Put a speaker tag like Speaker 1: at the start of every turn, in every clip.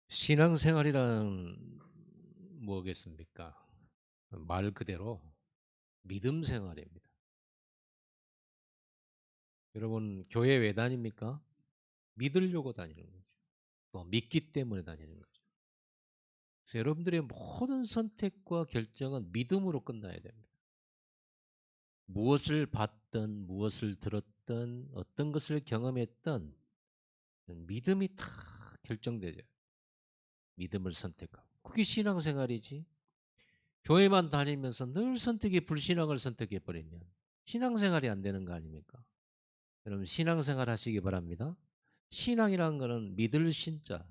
Speaker 1: 신앙생활이란 뭐겠습니까? 말 그대로 믿음 생활입니다. 여러분 교회 왜 다닙니까? 믿으려고 다니는 거죠. 또 믿기 때문에 다니는 거죠. 그래서 여러분들의 모든 선택과 결정은 믿음으로 끝나야 됩니다. 무엇을 봤든 무엇을 들었든 어떤 것을 경험했든 믿음이 다 결정되죠. 믿음을 선택하고. 그게 신앙생활이지. 교회만 다니면서 늘 선택이 불신앙을 선택해 버리면 신앙생활이 안 되는 거 아닙니까? 여러분 신앙생활 하시기 바랍니다. 신앙이라는 거는 믿을 신자,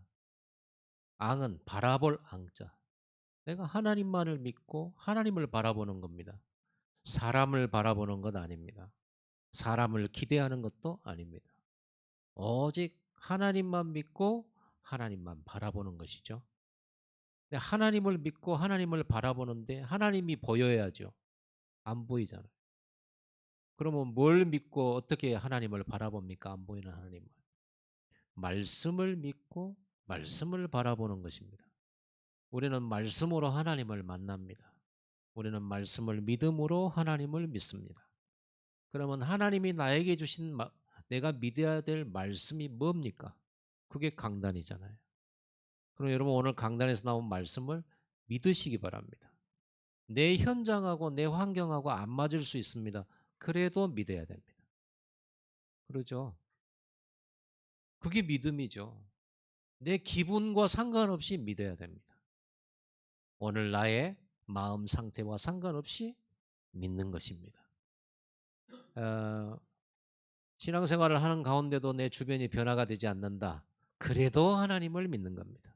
Speaker 1: 앙은 바라볼 앙자. 내가 하나님만을 믿고 하나님을 바라보는 겁니다. 사람을 바라보는 것 아닙니다. 사람을 기대하는 것도 아닙니다. 오직 하나님만 믿고 하나님만 바라보는 것이죠. 근데 하나님을 믿고 하나님을 바라보는데 하나님이 보여야죠. 안 보이잖아요. 그러면 뭘 믿고 어떻게 하나님을 바라봅니까? 안 보이는 하나님을. 말씀을 믿고 말씀을 바라보는 것입니다. 우리는 말씀으로 하나님을 만납니다. 우리는 말씀을 믿음으로 하나님을 믿습니다. 그러면 하나님이 나에게 주신 내가 믿어야 될 말씀이 뭡니까? 그게 강단이잖아요. 그럼 여러분 오늘 강단에서 나온 말씀을 믿으시기 바랍니다. 내 현장하고 내 환경하고 안 맞을 수 있습니다. 그래도 믿어야 됩니다. 그러죠? 그게 믿음이죠. 내 기분과 상관없이 믿어야 됩니다. 오늘 나의 마음 상태와 상관없이 믿는 것입니다. 어, 신앙생활을 하는 가운데도 내 주변이 변화가 되지 않는다. 그래도 하나님을 믿는 겁니다.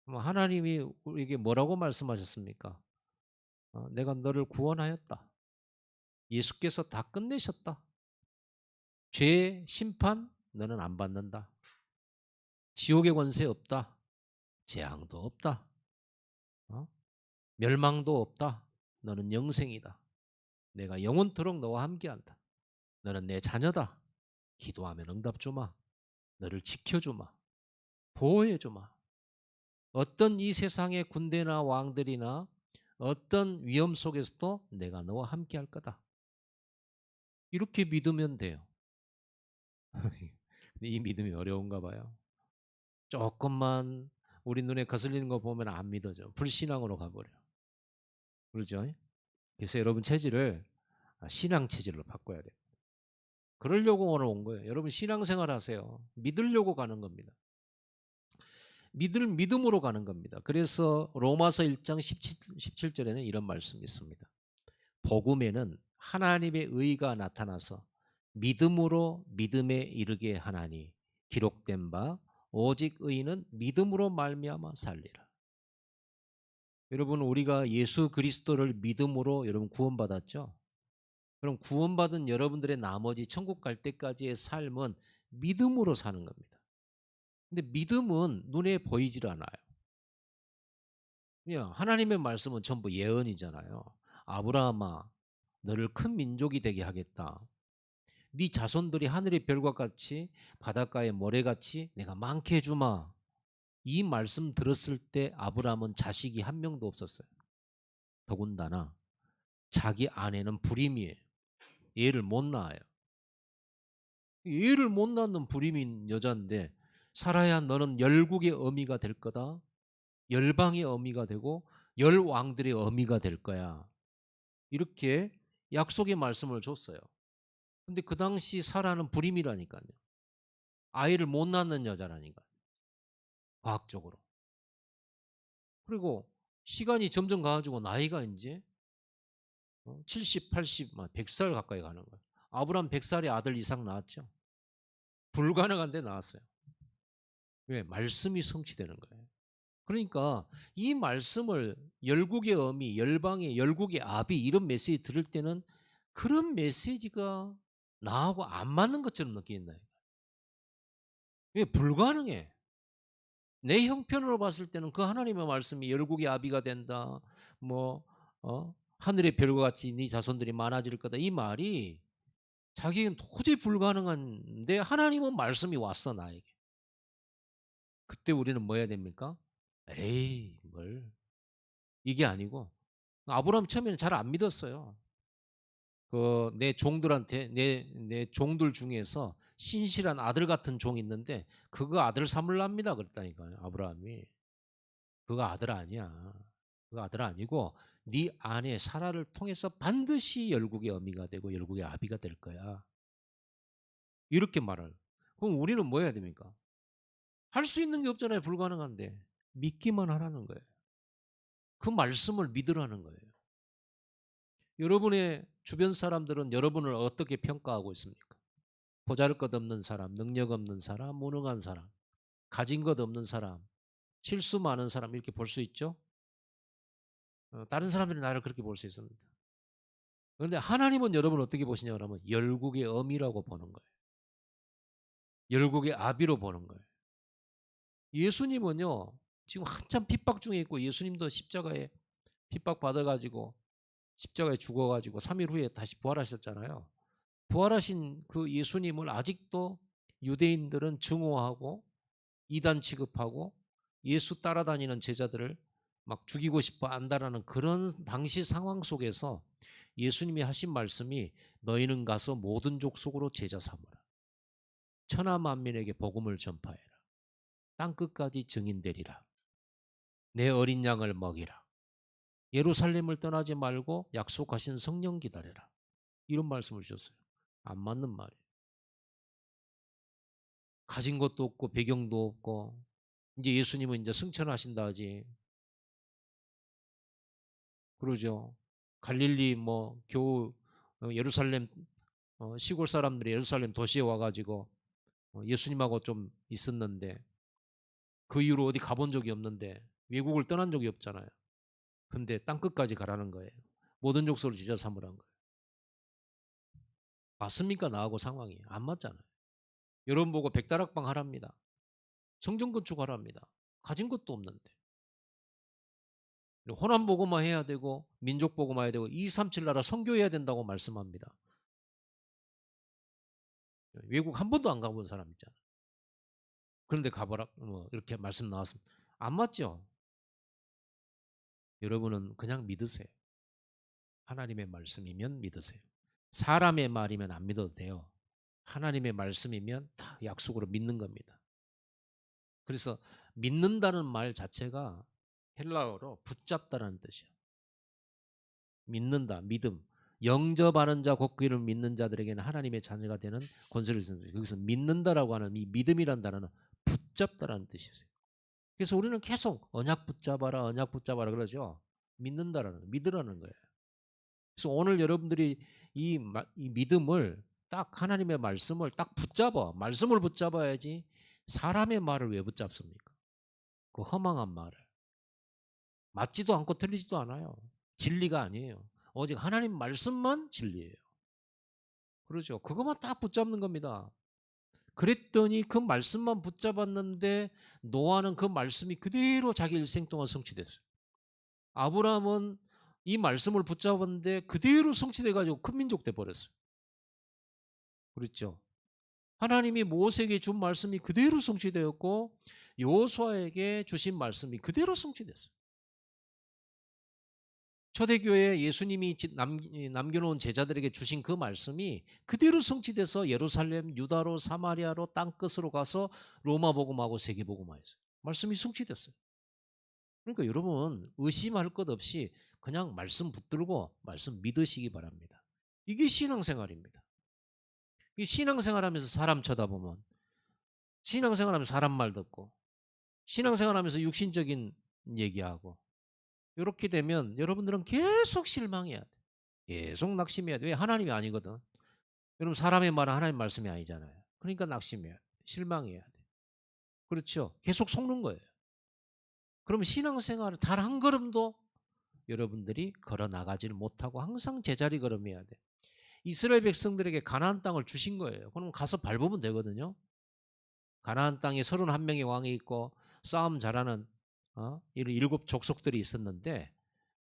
Speaker 1: 하나님이 우리에게 뭐라고 말씀하셨습니까? 내가 너를 구원하였다. 예수께서 다 끝내셨다. 죄 심판 너는 안 받는다. 지옥의 권세 없다. 재앙도 없다. 어? 멸망도 없다. 너는 영생이다. 내가 영원토록 너와 함께한다. 너는 내 자녀다. 기도하면 응답 주마. 너를 지켜주마. 보호해주마. 어떤 이 세상의 군대나 왕들이나 어떤 위험 속에서도 내가 너와 함께할 거다. 이렇게 믿으면 돼요. 근데 이 믿음이 어려운가 봐요. 조금만 우리 눈에 거슬리는 거 보면 안 믿어져. 불신앙으로 가버려. 그러죠? 그래서 여러분 체질을 신앙 체질로 바꿔야 돼요. 그러려고 오늘 온 거예요. 여러분 신앙생활 하세요. 믿으려고 가는 겁니다. 믿음으로 가는 겁니다. 그래서 로마서 1장 17절에는 이런 말씀이 있습니다. 복음에는 하나님의 의가 나타나서 믿음으로 믿음에 이르게 하나니 기록된 바 오직 의인은 믿음으로 말미암아 살리라. 여러분 우리가 예수 그리스도를 믿음으로 여러분 구원받았죠? 그럼 구원받은 여러분들의 나머지 천국 갈 때까지의 삶은 믿음으로 사는 겁니다. 근데 믿음은 눈에 보이질 않아요. 그냥 하나님의 말씀은 전부 예언이잖아요. 아브라함아, 너를 큰 민족이 되게 하겠다. 네 자손들이 하늘의 별과 같이 바닷가의 모래같이 내가 많게 해주마. 이 말씀 들었을 때 아브라함은 자식이 한 명도 없었어요. 더군다나 자기 아내는 불임이에요. 애를 못 낳아요. 애를 못 낳는 불임인 여자인데 살아야 너는 열국의 어미가 될 거다. 열방의 어미가 되고 열왕들의 어미가 될 거야. 이렇게 약속의 말씀을 줬어요. 근데 그 당시 사라는 불임이라니까요. 아이를 못 낳는 여자라니까. 과학적으로. 그리고 시간이 점점 가가지고 나이가 이제 70, 80, 100살 가까이 가는 거예요. 아브라함 100살의 아들 이상 낳았죠. 불가능한데 낳았어요. 왜? 말씀이 성취되는 거예요. 그러니까 이 말씀을 열국의 어미, 열방의 열국의 아비 이런 메시지 들을 때는 그런 메시지가 나하고 안 맞는 것처럼 느낀다. 왜? 불가능해. 내 형편으로 봤을 때는 그 하나님의 말씀이 열국의 아비가 된다. 뭐 하늘의 별과 같이 네 자손들이 많아질 거다. 이 말이 자기는 도저히 불가능한데 하나님은 말씀이 왔어 나에게. 그때 우리는 뭐 해야 됩니까? 에이, 뭘. 이게 아니고 아브라함 처음에는 잘 안 믿었어요. 그 내 종들한테 내 종들 중에서 신실한 아들 같은 종이 있는데 그거 아들 삼을랍니다 그랬다니까요. 아브라함이. 그거 아들 아니야. 그거 아들 아니고 네 아내 사라를 통해서 반드시 열국의 어미가 되고 열국의 아비가 될 거야. 이렇게 말을. 그럼 우리는 뭐 해야 됩니까? 할 수 있는 게 없잖아요. 불가능한데. 믿기만 하라는 거예요. 그 말씀을 믿으라는 거예요. 여러분의 주변 사람들은 여러분을 어떻게 평가하고 있습니까? 보잘것없는 사람, 능력 없는 사람, 무능한 사람, 가진 것 없는 사람, 실수 많은 사람 이렇게 볼 수 있죠? 다른 사람들이 나를 그렇게 볼 수 있습니다. 그런데 하나님은 여러분을 어떻게 보시냐 그러면 열국의 어미라고 보는 거예요. 열국의 아비로 보는 거예요. 예수님은요. 지금 한참 핍박 중에 있고 예수님도 십자가에 핍박받아가지고 십자가에 죽어가지고 3일 후에 다시 부활하셨잖아요. 부활하신 그 예수님을 아직도 유대인들은 증오하고 이단 취급하고 예수 따라다니는 제자들을 막 죽이고 싶어 한다라는 그런 당시 상황 속에서 예수님이 하신 말씀이 너희는 가서 모든 족속으로 제자 삼으라. 천하 만민에게 복음을 전파해라. 땅끝까지 증인되리라. 내 어린 양을 먹이라. 예루살렘을 떠나지 말고 약속하신 성령 기다려라. 이런 말씀을 주셨어요. 안 맞는 말이에요. 가진 것도 없고 배경도 없고 이제 예수님은 이제 승천하신다 하지. 그러죠. 갈릴리 뭐 겨우 예루살렘 시골 사람들이 예루살렘 도시에 와가지고 예수님하고 좀 있었는데 그 이후로 어디 가본 적이 없는데 외국을 떠난 적이 없잖아요. 근데 땅끝까지 가라는 거예요. 모든 족속을 지자 삼으라는 거예요. 맞습니까? 나하고 상황이 안 맞잖아요. 여러분 보고 백다락방 하랍니다. 성전 건축하랍니다. 가진 것도 없는데. 호남 보고만 해야 되고 민족 보고만 해야 되고 237 나라 선교해야 된다고 말씀합니다. 외국 한 번도 안 가본 사람 있잖아요. 그런데 가보라 뭐 이렇게 말씀 나왔습니다. 안 맞죠? 여러분은 그냥 믿으세요. 하나님의 말씀이면 믿으세요. 사람의 말이면 안 믿어도 돼요. 하나님의 말씀이면 다 약속으로 믿는 겁니다. 그래서 믿는다는 말 자체가 헬라어로 붙잡다라는 뜻이에요. 믿는다, 믿음. 영접하는 자, 곧 그를 믿는 자들에게는 하나님의 자녀가 되는 권세를 주는. 여기서 믿는다라고 하는 이 믿음이란 단어는 붙잡다라는 뜻이에요. 그래서 우리는 계속 언약 붙잡아라, 언약 붙잡아라 그러죠. 믿는다라는, 믿으라는 거예요. 그래서 오늘 여러분들이 이 믿음을 딱 하나님의 말씀을 딱 붙잡아. 말씀을 붙잡아야지 사람의 말을 왜 붙잡습니까? 그 허망한 말을. 맞지도 않고 틀리지도 않아요. 진리가 아니에요. 오직 하나님 말씀만 진리예요. 그렇죠. 그것만 딱 붙잡는 겁니다. 그랬더니 그 말씀만 붙잡았는데 노아는 그 말씀이 그대로 자기 일생 동안 성취됐어요. 아브라함은 이 말씀을 붙잡았는데 그대로 성취돼가지고 큰 민족 돼버렸어요. 그렇죠. 하나님이 모세에게 준 말씀이 그대로 성취되었고 여호수아에게 주신 말씀이 그대로 성취됐어요. 초대교회에 예수님이 남겨놓은 제자들에게 주신 그 말씀이 그대로 성취돼서 예루살렘, 유다로, 사마리아로 땅끝으로 가서 로마 복음하고 세계 복음화했어요. 말씀이 성취됐어요. 그러니까 여러분 의심할 것 없이 그냥 말씀 붙들고 말씀 믿으시기 바랍니다. 이게 신앙생활입니다. 이 신앙생활하면서 사람 쳐다보면 신앙생활하면서 사람 말 듣고 신앙생활하면서 육신적인 얘기하고 이렇게 되면 여러분들은 계속 실망해야 돼. 계속 낙심해야 돼. 왜? 하나님이 아니거든. 여러분 사람의 말은 하나님 말씀이 아니잖아요. 그러니까 낙심해야 돼. 실망해야 돼. 그렇죠. 계속 속는 거예요. 그러면 신앙생활을 단 한 걸음도 여러분들이 걸어 나가지를 못하고 항상 제자리 걸음해야 돼. 이스라엘 백성들에게 가나안 땅을 주신 거예요. 그럼 가서 밟으면 되거든요. 가나안 땅에 31명의 왕이 있고 싸움 잘하는 이런 7 족속들이 있었는데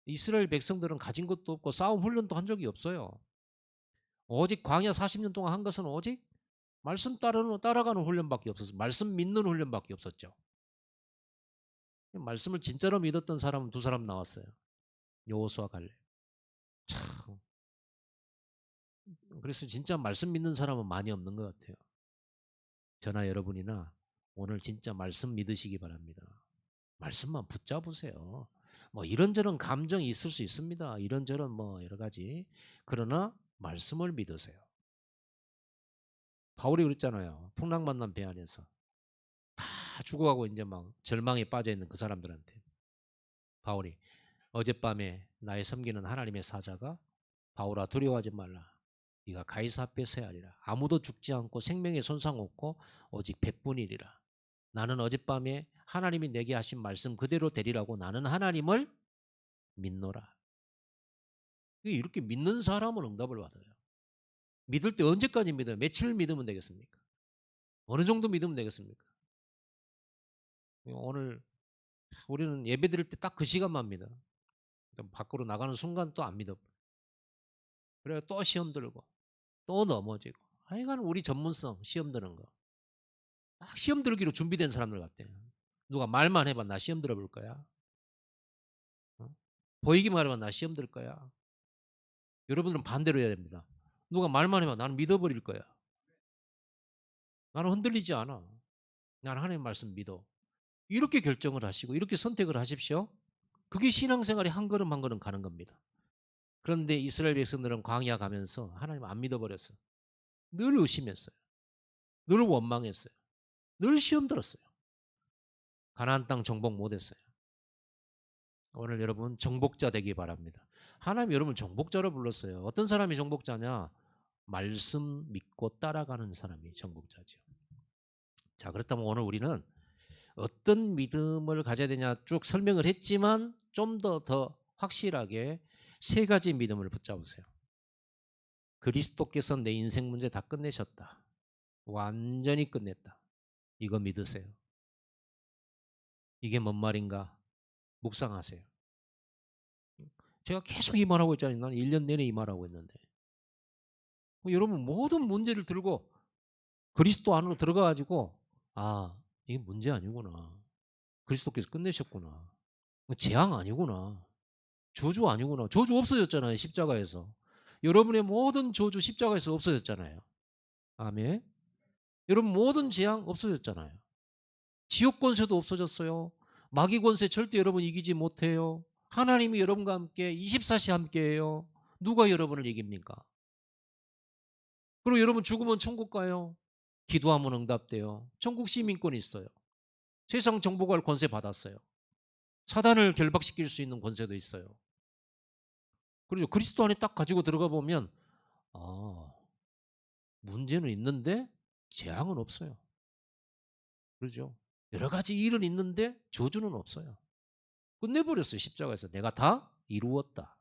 Speaker 1: 이스라엘 백성들은 가진 것도 없고 싸움 훈련도 한 적이 없어요. 오직 광야 40년 동안 한 것은 오직 말씀 따라가는 훈련밖에 없었어요. 말씀 믿는 훈련밖에 없었죠. 말씀을 진짜로 믿었던 사람은 두 사람 나왔어요. 여호수아 갈렙. 참. 그래서 진짜 말씀 믿는 사람은 많이 없는 것 같아요. 저나 여러분이나 오늘 진짜 말씀 믿으시기 바랍니다. 말씀만 붙잡으세요. 뭐 이런저런 감정이 있을 수 있습니다. 이런저런 뭐 여러 가지. 그러나 말씀을 믿으세요. 바울이 그랬잖아요. 풍랑 만난 배 안에서 다 죽어가고 이제 막 절망에 빠져 있는 그 사람들한테 바울이 어젯밤에 나의 섬기는 하나님의 사자가 바울아 두려워하지 말라. 네가 가이사 앞에 서야 하리라. 아무도 죽지 않고 생명에 손상 없고 오직 백분이리라. 나는 어젯밤에 하나님이 내게 하신 말씀 그대로 되리라고 나는 하나님을 믿노라. 이렇게 믿는 사람은 응답을 받아요. 믿을 때 언제까지 믿어요? 며칠 믿으면 되겠습니까? 어느 정도 믿으면 되겠습니까? 오늘 우리는 예배 드릴 때 딱 그 시간만 믿어. 밖으로 나가는 순간 또 안 믿어. 그래 또 시험 들고 또 넘어지고. 하여간 우리 전문성 시험 드는 거. 딱 시험 들기로 준비된 사람들 같아요. 누가 말만 해봐 나 시험 들어볼 거야. 어? 보이기만 해봐 나 시험 들 거야. 여러분들은 반대로 해야 됩니다. 누가 말만 해봐 나는 믿어버릴 거야. 나는 흔들리지 않아. 나는 하나님 말씀 믿어. 이렇게 결정을 하시고 이렇게 선택을 하십시오. 그게 신앙생활이 한 걸음 한 걸음 가는 겁니다. 그런데 이스라엘 백성들은 광야 가면서 하나님 안 믿어버렸어요. 늘 의심했어요. 늘 원망했어요. 늘 시험 들었어요. 가나안 땅 정복 못했어요. 오늘 여러분 정복자 되기 바랍니다. 하나님 여러분 정복자로 불렀어요. 어떤 사람이 정복자냐? 말씀 믿고 따라가는 사람이 정복자죠. 자, 그렇다면 오늘 우리는 어떤 믿음을 가져야 되냐 쭉 설명을 했지만 좀 더 확실하게 세 가지 믿음을 붙잡으세요. 그리스도께서 내 인생 문제 다 끝내셨다. 완전히 끝냈다. 이거 믿으세요. 이게 뭔 말인가? 묵상하세요. 제가 계속 이 말하고 있잖아요. 나는 1년 내내 이 말하고 있는데. 여러분 모든 문제를 들고 그리스도 안으로 들어가가지고 아 이게 문제 아니구나. 그리스도께서 끝내셨구나. 재앙 아니구나. 저주 아니구나. 저주 없어졌잖아요. 십자가에서. 여러분의 모든 저주 십자가에서 없어졌잖아요. 아멘. 여러분 모든 재앙 없어졌잖아요. 지옥 권세도 없어졌어요. 마귀 권세 절대 여러분 이기지 못해요. 하나님이 여러분과 함께 24시 함께해요. 누가 여러분을 이깁니까? 그리고 여러분 죽으면 천국 가요. 기도하면 응답돼요. 천국 시민권이 있어요. 세상 정복할 권세 받았어요. 사단을 결박시킬 수 있는 권세도 있어요. 그리고 그리스도 안에 딱 가지고 들어가 보면 아, 문제는 있는데 재앙은 없어요. 그렇죠? 여러 가지 일은 있는데 저주는 없어요. 끝내버렸어요. 십자가에서 내가 다 이루었다.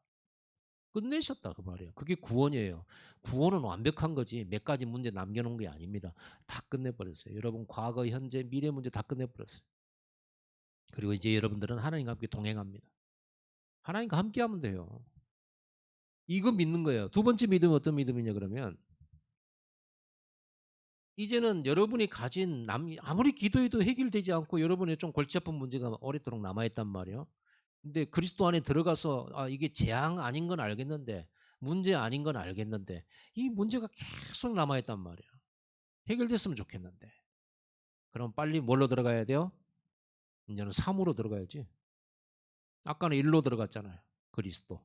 Speaker 1: 끝내셨다 그 말이에요. 그게 구원이에요. 구원은 완벽한 거지 몇 가지 문제 남겨놓은 게 아닙니다. 다 끝내버렸어요. 여러분 과거, 현재, 미래 문제 다 끝내버렸어요. 그리고 이제 여러분들은 하나님과 함께 동행합니다. 하나님과 함께 하면 돼요. 이거 믿는 거예요. 두 번째 믿음은 어떤 믿음이냐 그러면 이제는 여러분이 가진 아무리 기도해도 해결되지 않고 여러분의 좀 골치 아픈 문제가 오랫도록 남아있단 말이에요. 근데 그리스도 안에 들어가서 아 이게 재앙 아닌 건 알겠는데 문제 아닌 건 알겠는데 이 문제가 계속 남아있단 말이에요. 해결됐으면 좋겠는데 그럼 빨리 뭘로 들어가야 돼요? 이제는 3으로 들어가야지. 아까는 1로 들어갔잖아요. 그리스도.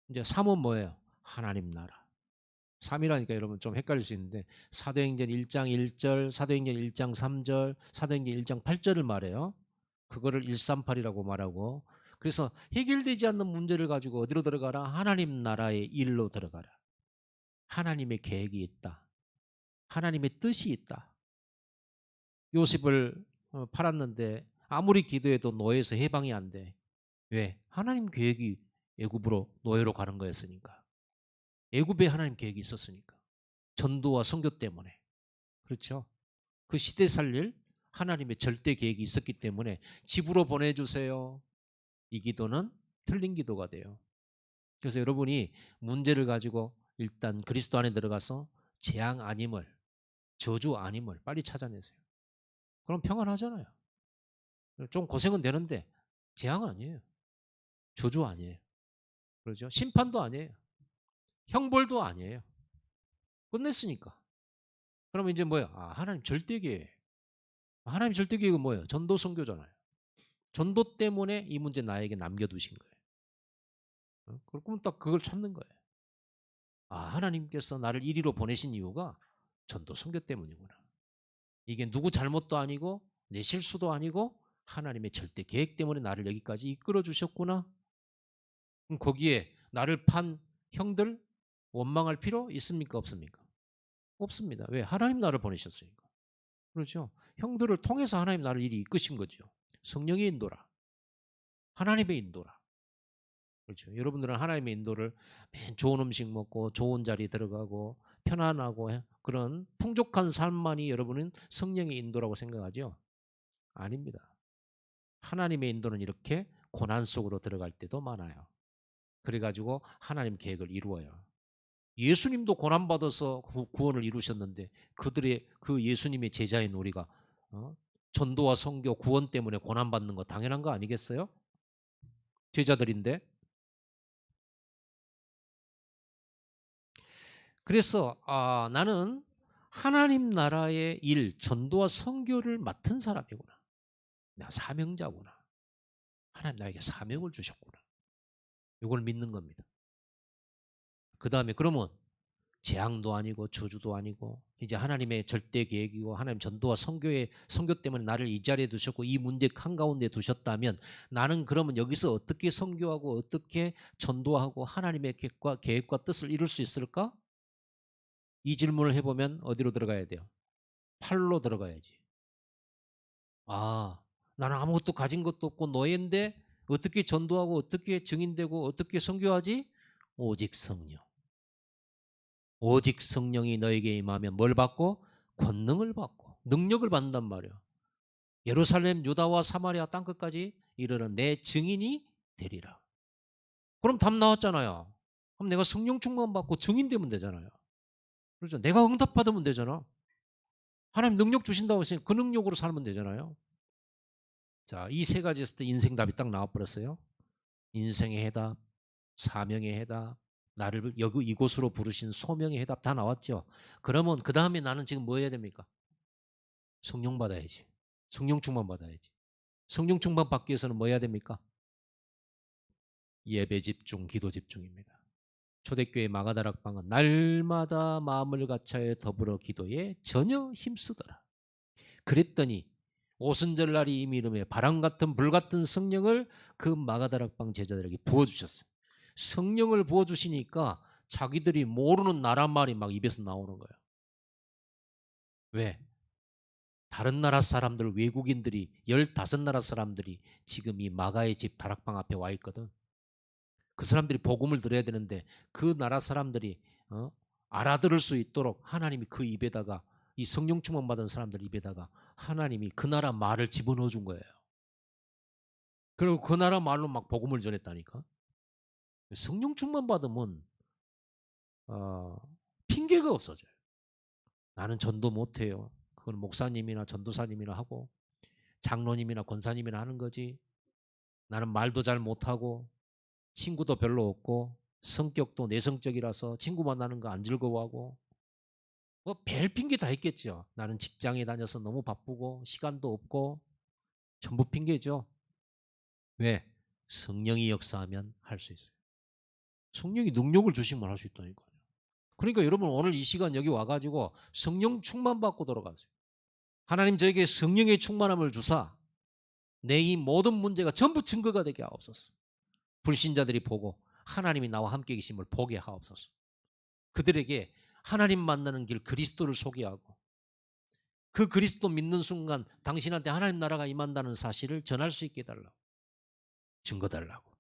Speaker 1: 이제 3은 뭐예요? 하나님 나라. 3이라니까 여러분 좀 헷갈릴 수 있는데 사도행전 1장 1절, 사도행전 1장 3절, 사도행전 1장 8절을 말해요. 그거를 138이라고 말하고 그래서 해결되지 않는 문제를 가지고 어디로 들어가라? 하나님 나라의 일로 들어가라. 하나님의 계획이 있다. 하나님의 뜻이 있다. 요셉을 팔았는데 아무리 기도해도 노예에서 해방이 안 돼. 왜? 하나님 계획이 애굽으로 노예로 가는 거였으니까. 애굽에 하나님 계획이 있었으니까. 전도와 선교 때문에. 그렇죠? 그 시대 살릴 하나님의 절대 계획이 있었기 때문에 집으로 보내주세요. 이 기도는 틀린 기도가 돼요. 그래서 여러분이 문제를 가지고 일단 그리스도 안에 들어가서 재앙 아님을, 저주 아님을 빨리 찾아내세요. 그럼 평안하잖아요. 좀 고생은 되는데 재앙 아니에요. 저주 아니에요. 그렇죠? 심판도 아니에요. 형벌도 아니에요. 끝냈으니까. 그러면 이제 뭐야? 아, 하나님 절대계획. 하나님 절대계획은 뭐예요? 전도 선교잖아요. 전도 때문에 이 문제 나에게 남겨두신 거예요. 그러면 딱 그걸 찾는 거예요. 아, 하나님께서 나를 이리로 보내신 이유가 전도 선교 때문이구나. 이게 누구 잘못도 아니고 내 실수도 아니고 하나님의 절대 계획 때문에 나를 여기까지 이끌어 주셨구나. 그럼 거기에 나를 판 형들 원망할 필요 있습니까? 없습니까? 없습니다. 왜? 하나님 나를 보내셨으니까. 그렇죠? 형들을 통해서 하나님 나를 이리 이끄신 거죠. 성령의 인도라. 하나님의 인도라. 그렇죠. 여러분들은 하나님의 인도를 맨 좋은 음식 먹고 좋은 자리 들어가고 편안하고 그런 풍족한 삶만이 여러분은 성령의 인도라고 생각하죠? 아닙니다. 하나님의 인도는 이렇게 고난 속으로 들어갈 때도 많아요. 그래가지고 하나님 계획을 이루어요. 예수님도 고난받아서 구원을 이루셨는데 그들의 그 예수님의 제자인 우리가 전도와 선교 구원 때문에 고난받는 거 당연한 거 아니겠어요? 제자들인데. 그래서 나는 하나님 나라의 일, 전도와 선교를 맡은 사람이구나. 내가 사명자구나. 하나님 나에게 사명을 주셨구나. 이걸 믿는 겁니다. 그 다음에 그러면 재앙도 아니고 저주도 아니고 이제 하나님의 절대 계획이고 하나님 전도와 선교의 선교 때문에 나를 이 자리에 두셨고 이 문제 한가운데 두셨다면 나는 그러면 여기서 어떻게 선교하고 어떻게 전도하고 하나님의 계획과 뜻을 이룰 수 있을까? 이 질문을 해보면 어디로 들어가야 돼요? 8로 들어가야지. 아, 나는 아무것도 가진 것도 없고 노예인데 어떻게 전도하고 어떻게 증인되고 어떻게 선교하지? 오직 성령. 오직 성령이 너에게 임하면 뭘 받고? 권능을 받고 능력을 받는단 말이야. 예루살렘, 유다와 사마리아 땅끝까지 이르는 내 증인이 되리라. 그럼 답 나왔잖아요. 그럼 내가 성령 충만 받고 증인 되면 되잖아요. 그렇죠? 내가 응답 받으면 되잖아. 하나님 능력 주신다고 했으니 그 능력으로 살면 되잖아요. 자, 이 세 가지 했을 때 인생 답이 딱 나와버렸어요. 인생의 해답, 사명의 해답, 나를 여기 이곳으로 부르신 소명의 해답 다 나왔죠. 그러면 그 다음에 나는 지금 뭐 해야 됩니까? 성령 받아야지. 성령 충만 받아야지. 성령 충만 받기 위해서는 뭐 해야 됩니까? 예배 집중, 기도 집중입니다. 초대교회 마가다락방은 날마다 마음을 같이하여 더불어 기도에 전혀 힘쓰더라. 그랬더니 오순절날이 이미 이름에 바람 같은 불 같은 성령을 그 마가다락방 제자들에게 부어주셨어요. 성령을 부어주시니까 자기들이 모르는 나라 말이 막 입에서 나오는 거예요. 왜? 다른 나라 사람들, 외국인들이 15나라 사람들이 지금 이 마가의 집 다락방 앞에 와 있거든. 그 사람들이 복음을 들어야 되는데 그 나라 사람들이 알아들을 수 있도록 하나님이 그 입에다가 이 성령 충만 받은 사람들 입에다가 하나님이 그 나라 말을 집어넣어 준 거예요. 그리고 그 나라 말로 막 복음을 전했다니까. 성령 충만 받으면 핑계가 없어져요. 나는 전도 못해요. 그건 목사님이나 전도사님이나 하고 장로님이나 권사님이나 하는 거지. 나는 말도 잘 못하고 친구도 별로 없고 성격도 내성적이라서 친구 만나는 거 안 즐거워하고 뭐 별 핑계 다 있겠죠. 나는 직장에 다녀서 너무 바쁘고 시간도 없고 전부 핑계죠. 왜? 성령이 역사하면 할 수 있어요. 성령이 능력을 주시면 할 수 있다니까요. 그러니까 여러분 오늘 이 시간 여기 와가지고 성령 충만 받고 돌아가세요. 하나님 저에게 성령의 충만함을 주사 내 이 모든 문제가 전부 증거가 되게 하옵소서. 불신자들이 보고 하나님이 나와 함께 계심을 보게 하옵소서. 그들에게 하나님 만나는 길 그리스도를 소개하고 그 그리스도 믿는 순간 당신한테 하나님 나라가 임한다는 사실을 전할 수 있게 해달라고. 증거 달라고.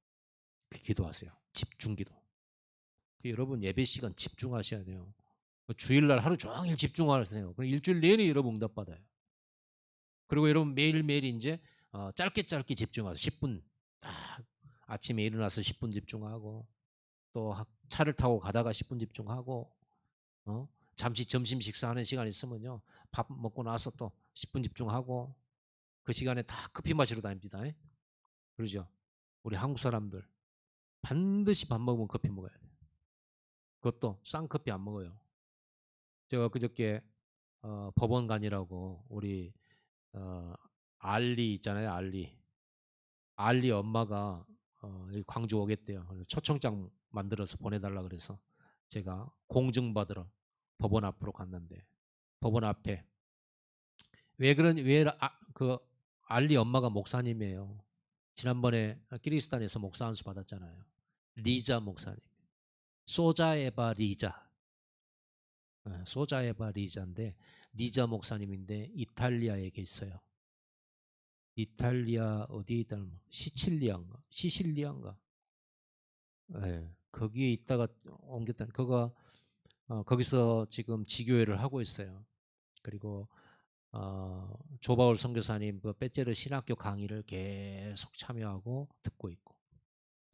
Speaker 1: 기도하세요. 집중기도. 여러분 예배 시간 집중하셔야 돼요. 주일날 하루 종일 집중하세요. 그럼 일주일 내내 여러분 응답받아요. 그리고 여러분 매일매일 이제 짧게 집중하세요. 10분 딱 아침에 일어나서 10분 집중하고 또 차를 타고 가다가 10분 집중하고 잠시 점심 식사하는 시간 있으면요. 밥 먹고 나서 또 10분 집중하고 그 시간에 다 커피 마시러 다닙니다. 그러죠? 우리 한국 사람들 반드시 밥 먹으면 커피 먹어야 돼요. 그것도 쌍커피 안 먹어요. 제가 그저께 법원관이라고 우리 어, 알리 있잖아요. 알리 엄마가 여기 광주 오겠대요. 그래서 초청장 만들어서 보내달라 그래서 제가 공증받으러 법원 앞으로 갔는데, 법원 앞에 그 알리 엄마가 목사님이에요. 지난번에 키르기스탄에서 목사 안수 받았잖아요. 리자 목사님. 소자에바 리자. 소자에바 리자인데, 리자 목사님인데 이탈리아에 계셨어요. 이탈리아 어디에 있다는 시칠리아인가? 예, 거기에 있다가 옮겼다. 거기서 지금 지교회를 하고 있어요. 그리고 조바울 선교사님 그 빼째르 신학교 강의를 계속 참여하고 듣고 있고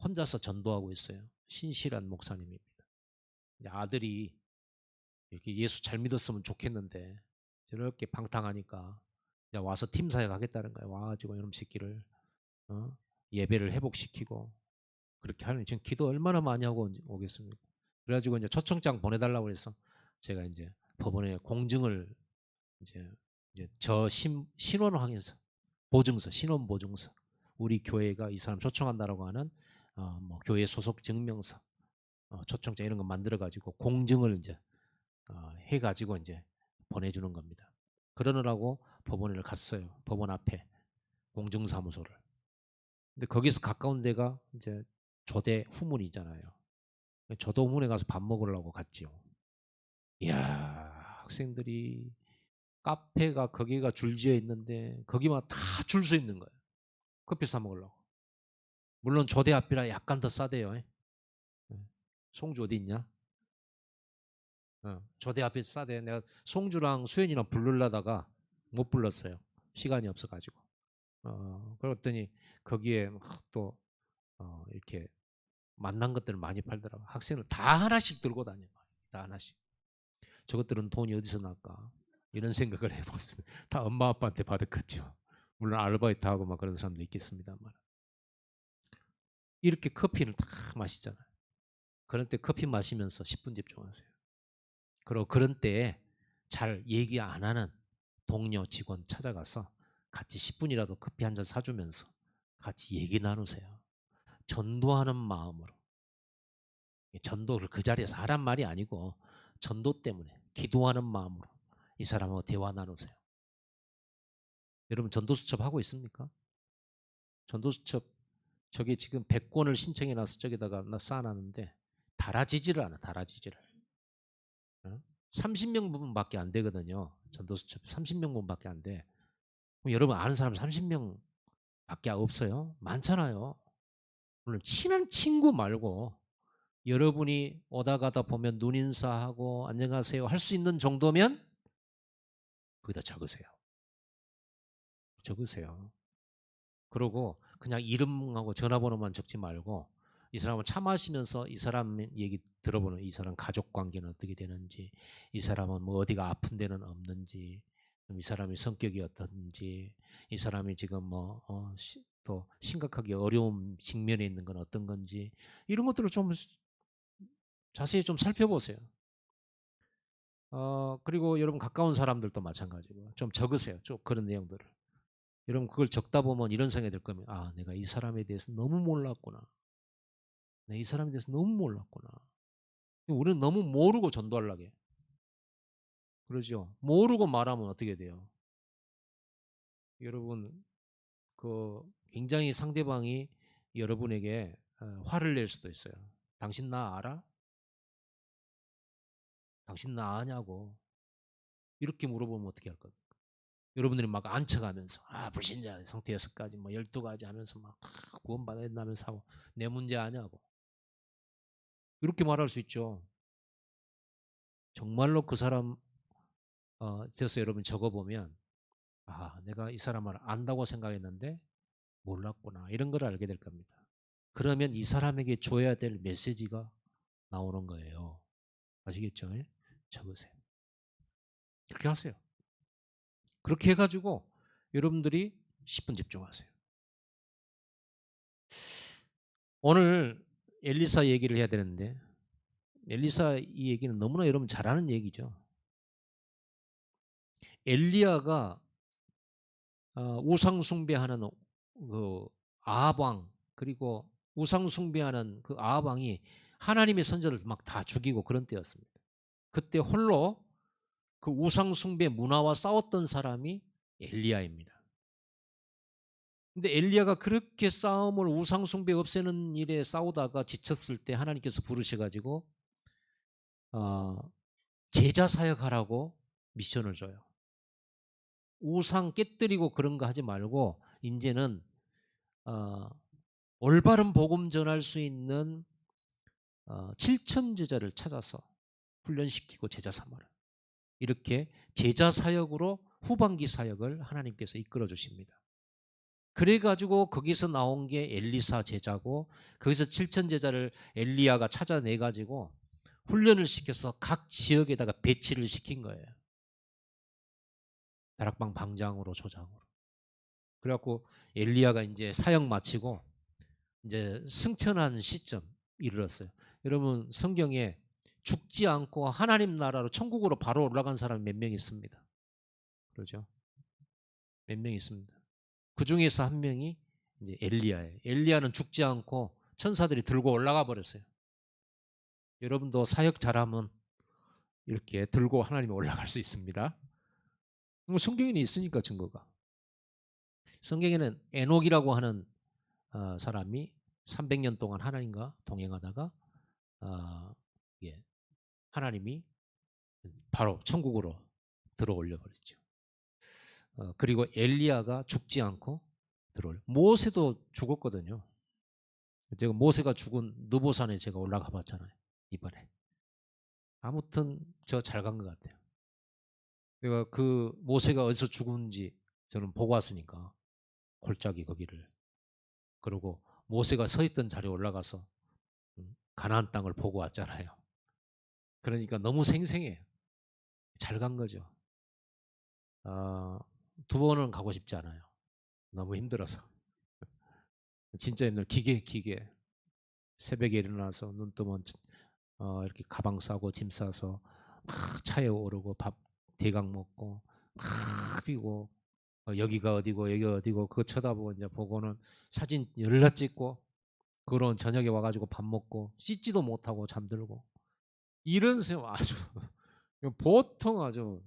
Speaker 1: 혼자서 전도하고 있어요. 신실한 목사님입니다. 아들이 이렇게 예수 잘 믿었으면 좋겠는데 저렇게 방탕하니까 와서 팀사역 하겠다는 거예요. 와가지고 이놈 새끼를 예배를 회복시키고 그렇게 하는, 지금 기도 얼마나 많이 하고 오겠습니까? 그래가지고 이제 초청장 보내달라고 해서 제가 이제 법원에 공증을 이제 신원 확인서, 보증서, 신원 보증서, 우리 교회가 이 사람 초청한다라고 하는 뭐 교회 소속 증명서, 초청장 이런 거 만들어 가지고 공증을 이제 해가지고 이제 보내주는 겁니다. 그러느라고 법원을 갔어요. 법원 앞에 공증사무소를. 근데 거기서 가까운 데가 이제 조대 후문이잖아요. 조대 후문에 가서 밥 먹으려고 갔지요. 이야, 학생들이 카페가 거기가 줄지어 있는데 거기만 다 줄 서 있는 거예요. 커피 사 먹으려고. 물론 조대 앞이라 약간 더 싸대요. 송주 어디 있냐? 조대 앞에 싸대. 내가 송주랑 수현이랑 부르려다가 못 불렀어요. 시간이 없어가지고. 그랬더니 거기에 또 이렇게 만난 것들을 많이 팔더라고. 학생을 다 하나씩 들고 다녀. 다 하나씩. 저것들은 돈이 어디서 날까? 이런 생각을 해봤습니다. 다 엄마 아빠한테 받았겠죠. 물론 아르바이트하고 막 그런 사람도 있겠습니다만. 이렇게 커피를 다 마시잖아요. 그런 때 커피 마시면서 10분 집중하세요. 그리고 그런 때에 잘 얘기 안 하는 동료 직원 찾아가서 같이 10분이라도 커피 한 잔 사주면서 같이 얘기 나누세요. 전도하는 마음으로. 전도를 그 자리에서 하란 말이 아니고 전도 때문에 기도하는 마음으로 이 사람하고 대화 나누세요. 여러분 전도수첩 하고 있습니까? 전도수첩 저기 지금 100권을 신청해 놔서 저기다가 쌓아놨는데 달아지지를 않아. 달아지지를. 30명분밖에 안 되거든요. 전도수첩 30명분밖에 안 돼. 그럼 여러분 아는 사람 30명밖에 없어요? 많잖아요. 물론 친한 친구 말고 여러분이 오다 가다 보면 눈인사하고 안녕하세요 할 수 있는 정도면 거기다 적으세요. 적으세요. 그러고 그냥 이름하고 전화번호만 적지 말고 이 사람을 차 마시면서 이 사람 얘기 들어보는, 이 사람 가족 관계는 어떻게 되는지, 이 사람은 뭐 어디가 아픈 데는 없는지, 이 사람의 성격이 어떤지, 이 사람이 지금 또 심각하게 어려운 직면에 있는 건 어떤 건지 이런 것들을 좀 자세히 좀 살펴보세요. 그리고 여러분 가까운 사람들도 마찬가지고 좀 적으세요. 좀 그런 내용들을. 여러분 그걸 적다 보면 이런 생각이 들 거면 내가 이 사람에 대해서 너무 몰랐구나. 내가 이 사람에 대해서 너무 몰랐구나. 우리는 너무 모르고 전도하려고 해. 그러죠. 모르고 말하면 어떻게 돼요? 여러분 굉장히 상대방이 여러분에게 화를 낼 수도 있어요. 당신 나 알아? 당신 나 아냐고. 이렇게 물어보면 어떻게 할 거예요? 여러분들이 막 안쳐가면서 불신자 상태 6가지 뭐 12가지 하면서 막 구원받아야 된다면서 하고 내 문제 아냐고. 이렇게 말할 수 있죠. 정말로 그 사람 돼서 여러분 적어보면 내가 이 사람을 안다고 생각했는데 몰랐구나. 이런 걸 알게 될 겁니다. 그러면 이 사람에게 줘야 될 메시지가 나오는 거예요. 아시겠죠? 적으세요. 그렇게 하세요. 그렇게 해가지고 여러분들이 10분 집중하세요. 오늘 엘리사 얘기를 해야 되는데 엘리사 이 얘기는 너무나 여러분 잘 아는 얘기죠. 엘리야가 우상 숭배하는 그 아합 왕, 그리고 우상 숭배하는 그 아합 왕이 하나님의 선자를 막 다 죽이고 그런 때였습니다. 그때 홀로 그 우상 숭배 문화와 싸웠던 사람이 엘리야입니다. 근데 엘리야가 그렇게 싸움을 우상 숭배 없애는 일에 싸우다가 지쳤을 때 하나님께서 부르셔 가지고 제자 사역하라고 미션을 줘요. 우상 깨뜨리고 그런 거 하지 말고 이제는 올바른 복음 전할 수 있는 7천 제자를 찾아서 훈련시키고 제자 삼아라. 이렇게 제자 사역으로 후반기 사역을 하나님께서 이끌어 주십니다. 그래가지고 거기서 나온 게 엘리사 제자고 거기서 7천 제자를 엘리야가 찾아내가지고 훈련을 시켜서 각 지역에다가 배치를 시킨 거예요. 다락방 방장으로 조장으로. 그래갖고 엘리야가 이제 사역 마치고 이제 승천한 시점 이르렀어요. 여러분 성경에 죽지 않고 하나님 나라로 천국으로 바로 올라간 사람이 몇 명 있습니다. 그렇죠? 몇 명 있습니다. 그 중에서 한 명이 이제 엘리야예요. 엘리야는 죽지 않고 천사들이 들고 올라가 버렸어요. 여러분도 사역 잘하면 이렇게 들고 하나님이 올라갈 수 있습니다. 성경에는 있으니까 증거가. 성경에는 에녹이라고 하는 사람이 300년 동안 하나님과 동행하다가 예, 하나님이 바로 천국으로 들어 올려버렸죠. 그리고 엘리야가 죽지 않고 들어올. 모세도 죽었거든요. 제가 모세가 죽은 느보산에 제가 올라가 봤잖아요. 이번에. 아무튼 저 잘 간 것 같아요. 내가 그 모세가 어디서 죽은지 저는 보고 왔으니까 골짜기 거기를. 그리고 모세가 서 있던 자리에 올라가서 가나안 땅을 보고 왔잖아요. 그러니까 너무 생생해요. 잘 간 거죠. 두 번은 가고 싶지 않아요. 너무 힘들어서. 진짜 힘들어. 기계. 새벽에 일어나서 눈 뜨면 이렇게 가방 싸고 짐 싸서 막 차에 오르고 밥 대강 먹고 막 뛰고 여기가 어디고 여기가 어디고 그거 쳐다보고 이제 보고는 사진 열나 찍고 그런 저녁에 와가지고 밥 먹고 씻지도 못하고 잠들고 이런 생활 아주 보통 아주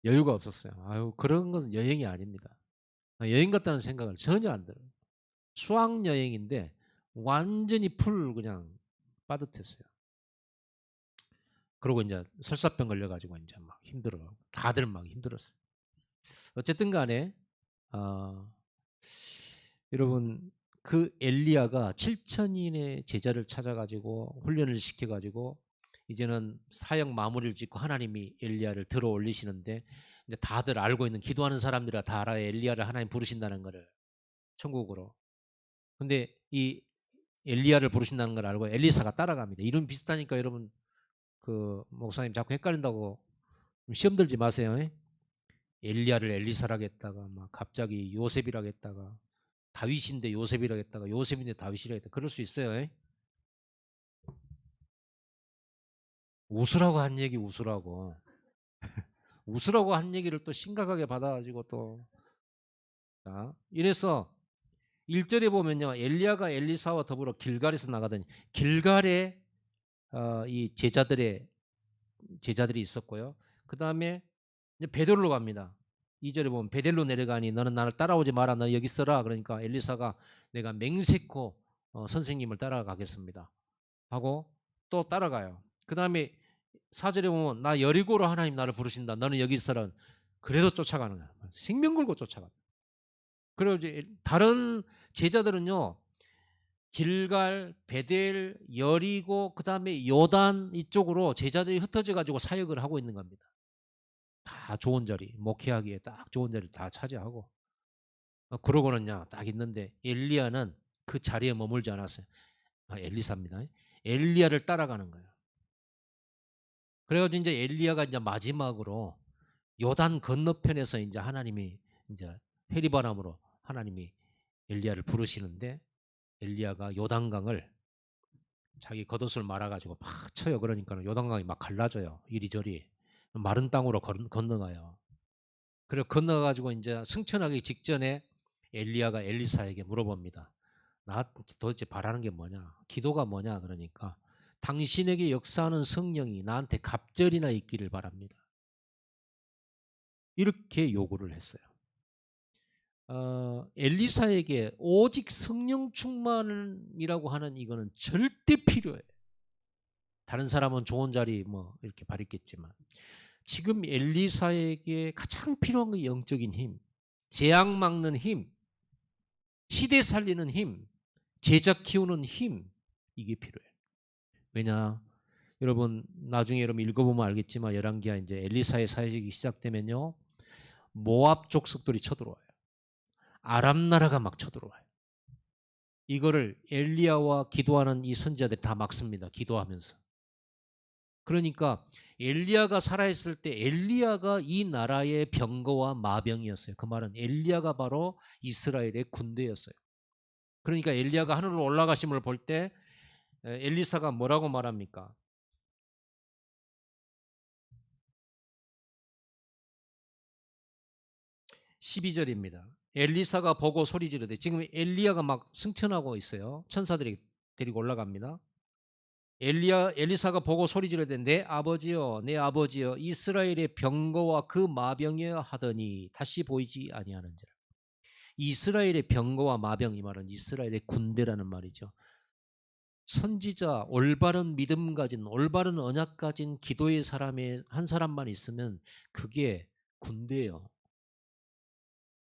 Speaker 1: 여유가 없었어요. 아유 그런 것은 여행이 아닙니다. 여행 같다는 생각을 전혀 안 들어요. 수학 여행인데 완전히 풀 그냥 빠듯했어요. 그러고 이제 설사병 걸려가지고 이제 막 힘들어. 다들 막 힘들었어요. 어쨌든 간에 여러분 그 엘리야가 7천인의 제자를 찾아가지고 훈련을 시켜가지고 이제는 사역 마무리를 짓고 하나님이 엘리야를 들어 올리시는데 이제 다들 알고 있는 기도하는 사람들이 다 알아요. 엘리야를 하나님 부르신다는 거를 천국으로. 근데 이 엘리야를 부르신다는 걸 알고 엘리사가 따라갑니다. 이름 비슷하니까 여러분 그 목사님 자꾸 헷갈린다고 시험 들지 마세요. 엘리야를 엘리사라겠다가 막 갑자기 요셉이라겠다가 다윗인데 요셉이라겠다가 요셉인데 다윗이라겠다 그럴 수 있어요. 웃으라고 한 얘기 웃으라고 웃으라고 한 얘기를 또 심각하게 받아가지고 또 자, 이래서 1절에 보면요 엘리야가 엘리사와 더불어 길갈에서 나가더니 길갈에 이 제자들이 있었고요. 그 다음에 베델로 갑니다. 2절에 보면 베델로 내려가니 너는 나를 따라오지 마라. 너 여기 있어라. 그러니까 엘리사가 내가 맹세코 선생님을 따라가겠습니다. 하고 또 따라가요. 그 다음에 4절에 보면 나 여리고로 하나님 나를 부르신다. 너는 여기 있어라. 그래도 쫓아가는 거야. 생명 걸고 쫓아가. 그리고 이제 다른 제자들은요. 길갈, 베델, 여리고 그다음에 요단 이쪽으로 제자들이 흩어져 가지고 사역을 하고 있는 겁니다. 다 좋은 자리, 목회하기에 딱 좋은 자리를 다 차지하고 그러고는요 딱 있는데 엘리야는 그 자리에 머물지 않았어요. 엘리사입니다. 엘리야를 따라가는 거예요. 그래가지고 이제 엘리야가 이제 마지막으로 요단 건너편에서 이제 하나님이 이제 해리바람으로 하나님이 엘리야를 부르시는데 엘리야가 요단강을 자기 겉옷을 말아가지고 막 쳐요. 그러니까 요단강이 막 갈라져요. 이리저리 마른 땅으로 건너가요. 그래 건너가지고 이제 승천하기 직전에 엘리야가 엘리사에게 물어봅니다. 나 도대체 바라는 게 뭐냐? 기도가 뭐냐? 그러니까 당신에게 역사하는 성령이 나한테 갑절이나 있기를 바랍니다. 이렇게 요구를 했어요. 엘리사에게 오직 성령 충만이라고 하는 이거는 절대 필요해요. 다른 사람은 좋은 자리 뭐 이렇게 바랬겠지만 지금 엘리사에게 가장 필요한 게 영적인 힘, 재앙 막는 힘, 시대 살리는 힘, 제자 키우는 힘, 이게 필요해요. 왜냐? 여러분 나중에 여러분 읽어보면 알겠지만 열왕기하 이제 엘리사의 사역이 시작되면요 모압 족속들이 쳐들어와요. 아람 나라가 막 쳐들어와요. 이거를 엘리야와 기도하는 이 선지자들이 다 막습니다. 기도하면서. 그러니까 엘리야가 살아있을 때 엘리야가 이 나라의 병거와 마병이었어요. 그 말은 엘리야가 바로 이스라엘의 군대였어요. 그러니까 엘리야가 하늘로 올라가심을 볼 때 엘리사가 뭐라고 말합니까? 12절입니다. 엘리사가 보고 소리 지르되 지금 엘리야가 막 승천하고 있어요. 천사들이 데리고 올라갑니다. 엘리사가 보고 소리 지르되 내 아버지여 내 아버지여 이스라엘의 병거와 그 마병이여 하더니 다시 보이지 아니하는지라. 이스라엘의 병거와 마병 이 말은 이스라엘의 군대라는 말이죠. 선지자 올바른 믿음 가진 올바른 언약 가진 기도의 사람의 한 사람만 있으면 그게 군대예요.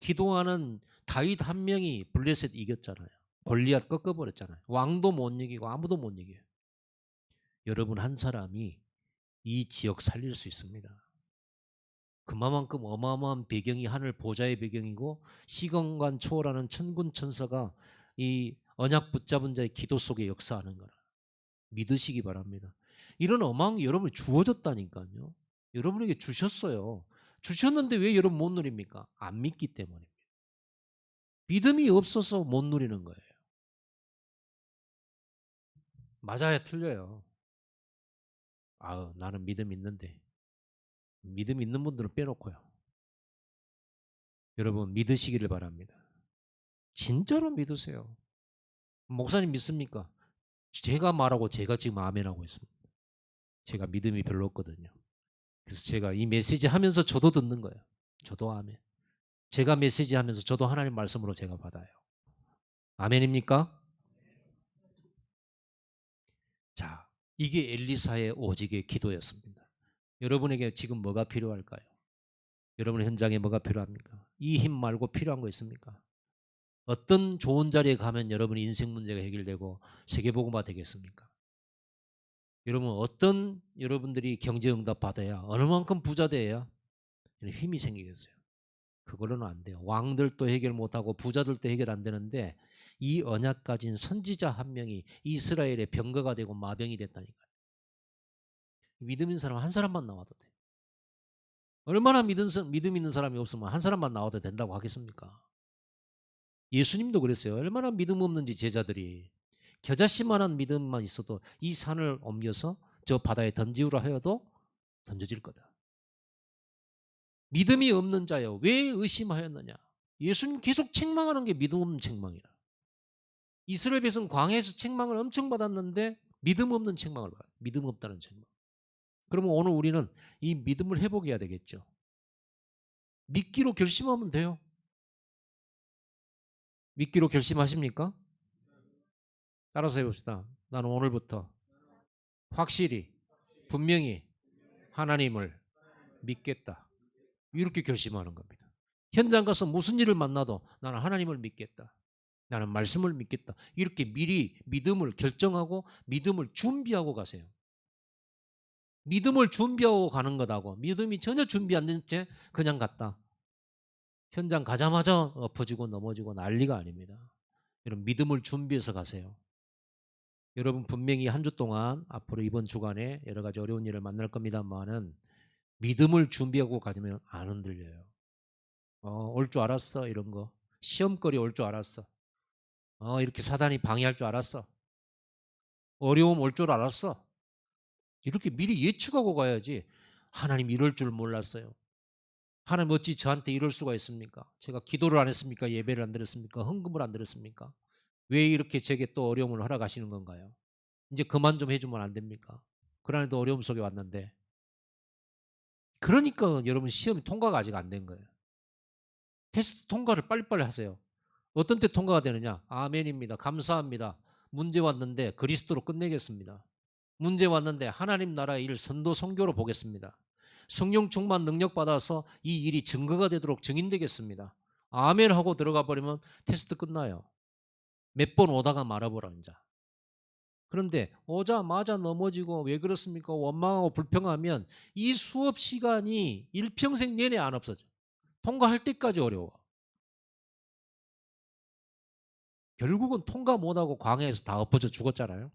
Speaker 1: 기도하는 다윗 한 명이 블레셋 이겼잖아요. 골리앗 꺾어버렸잖아요. 왕도 못 이기고 아무도 못 이겨요. 여러분 한 사람이 이 지역 살릴 수 있습니다. 그만큼 어마어마한 배경이 하늘 보좌의 배경이고 시공간 초월하는 천군 천사가 이 언약 붙잡은 자의 기도 속에 역사하는 거라. 믿으시기 바랍니다. 이런 어마어마한 게 여러분이 주어졌다니까요. 여러분에게 주셨어요. 주셨는데 왜 여러분 못 누립니까? 안 믿기 때문입니다. 믿음이 없어서 못 누리는 거예요. 맞아야 틀려요. 나는 믿음 있는데. 믿음 있는 분들은 빼놓고요. 여러분 믿으시기를 바랍니다. 진짜로 믿으세요. 목사님 믿습니까? 제가 말하고 제가 지금 아멘하고 있습니다. 제가 믿음이 별로 없거든요. 그래서 제가 이 메시지 하면서 저도 듣는 거예요. 저도 아멘. 제가 메시지 하면서 저도 하나님 말씀으로 제가 받아요. 아멘입니까? 자, 이게 엘리사의 오직의 기도였습니다. 여러분에게 지금 뭐가 필요할까요? 여러분 현장에 뭐가 필요합니까? 이 힘 말고 필요한 거 있습니까? 어떤 좋은 자리에 가면 여러분의 인생 문제가 해결되고 세계복음화 되겠습니까? 여러분 어떤 여러분들이 경제응답 받아야 어느 만큼 부자 돼야 힘이 생기겠어요? 그걸로는 안 돼요. 왕들도 해결 못하고 부자들도 해결 안 되는데 이 언약 가진 선지자 한 명이 이스라엘의 병거가 되고 마병이 됐다니까요. 믿음 있는 사람 한 사람만 나와도 돼. 얼마나 믿음 있는 사람이 없으면 한 사람만 나와도 된다고 하겠습니까? 예수님도 그랬어요. 얼마나 믿음 없는지 제자들이 겨자씨만한 믿음만 있어도 이 산을 옮겨서 저 바다에 던지우라 하여도 던져질 거다. 믿음이 없는 자여 왜 의심하였느냐. 예수님 계속 책망하는 게 믿음 없는 책망이라. 이스라엘 백성 광야에서 책망을 엄청 받았는데 믿음 없는 책망을 받아요. 믿음 없다는 책망. 그러면 오늘 우리는 이 믿음을 회복해야 되겠죠. 믿기로 결심하면 돼요. 믿기로 결심하십니까? 따라서 해봅시다. 나는 오늘부터 확실히 분명히 하나님을 믿겠다. 이렇게 결심하는 겁니다. 현장 가서 무슨 일을 만나도 나는 하나님을 믿겠다. 나는 말씀을 믿겠다. 이렇게 미리 믿음을 결정하고 믿음을 준비하고 가세요. 믿음을 준비하고 가는 것하고 믿음이 전혀 준비 안 된 채 그냥 갔다. 현장 가자마자 엎어지고 넘어지고 난리가 아닙니다. 여러분 믿음을 준비해서 가세요. 여러분 분명히 한 주 동안 앞으로 이번 주간에 여러 가지 어려운 일을 만날 겁니다만은 믿음을 준비하고 가면 안 흔들려요. 올 줄 알았어 이런 거. 시험거리 올 줄 알았어. 이렇게 사단이 방해할 줄 알았어. 어려움 올 줄 알았어. 이렇게 미리 예측하고 가야지. 하나님 이럴 줄 몰랐어요. 하나님 어찌 저한테 이럴 수가 있습니까? 제가 기도를 안 했습니까? 예배를 안 드렸습니까? 헌금을 안 드렸습니까? 왜 이렇게 제게 또 어려움을 허락하시는 건가요? 이제 그만 좀 해주면 안 됩니까? 그러나도 어려움 속에 왔는데. 그러니까 여러분 시험 통과가 아직 안 된 거예요. 테스트 통과를 빨리빨리 하세요. 어떤 때 통과가 되느냐? 아멘입니다. 감사합니다. 문제 왔는데 그리스도로 끝내겠습니다. 문제 왔는데 하나님 나라의 일 선도 선교로 보겠습니다. 성령 충만 능력 받아서 이 일이 증거가 되도록 증인되겠습니다. 아멘 하고 들어가 버리면 테스트 끝나요. 몇 번 오다가 말아보라 이제. 그런데 오자마자 넘어지고 왜 그렇습니까? 원망하고 불평하면 이 수업 시간이 일평생 내내 안 없어져. 통과할 때까지 어려워. 결국은 통과 못하고 광야에서 다 엎어져 죽었잖아요.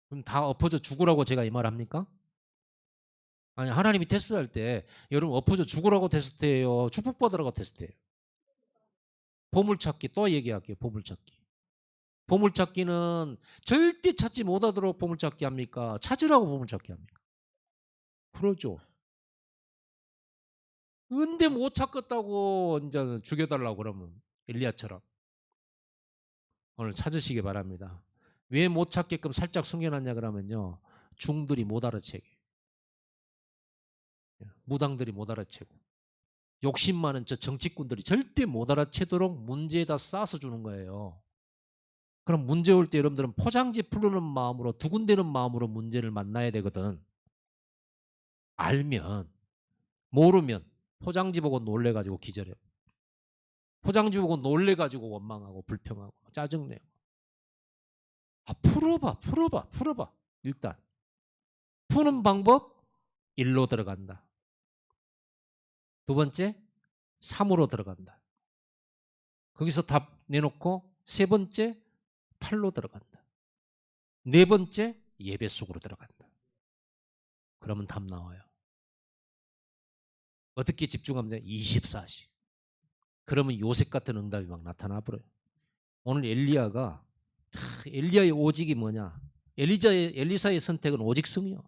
Speaker 1: 그럼 다 엎어져 죽으라고 제가 이 말 합니까? 아니 하나님이 테스트할 때 여러분 엎어져 죽으라고 테스트해요? 축복받으라고 테스트해요? 보물찾기 또 얘기할게요. 보물찾기. 보물찾기는 절대 찾지 못하도록 보물찾기 합니까? 찾으라고 보물찾기 합니까? 그러죠. 근데 못 찾겠다고 이제 죽여달라고 그러면 엘리야처럼 오늘 찾으시기 바랍니다. 왜 못 찾게끔 살짝 숨겨놨냐 그러면요. 중들이 못 알아채게. 무당들이 못 알아채고. 욕심 많은 저 정치꾼들이 절대 못 알아채도록 문제에다 싸서 주는 거예요. 그럼 문제 올 때 여러분들은 포장지 풀르는 마음으로 두근대는 마음으로 문제를 만나야 되거든. 알면 모르면 포장지 보고 놀래가지고 기절해. 포장지 보고 놀래가지고 원망하고 불평하고 짜증내고. 풀어봐. 일단 푸는 방법 1로 들어간다. 두 번째 3으로 들어간다. 거기서 답 내놓고 세 번째 8로 들어간다. 네 번째 예배 속으로 들어간다. 그러면 답 나와요. 어떻게 집중하면 돼? 24시. 그러면 요셉 같은 응답이 막 나타나 버려요. 오늘 엘리야의 오직이 뭐냐? 엘리사의 선택은 오직성이요.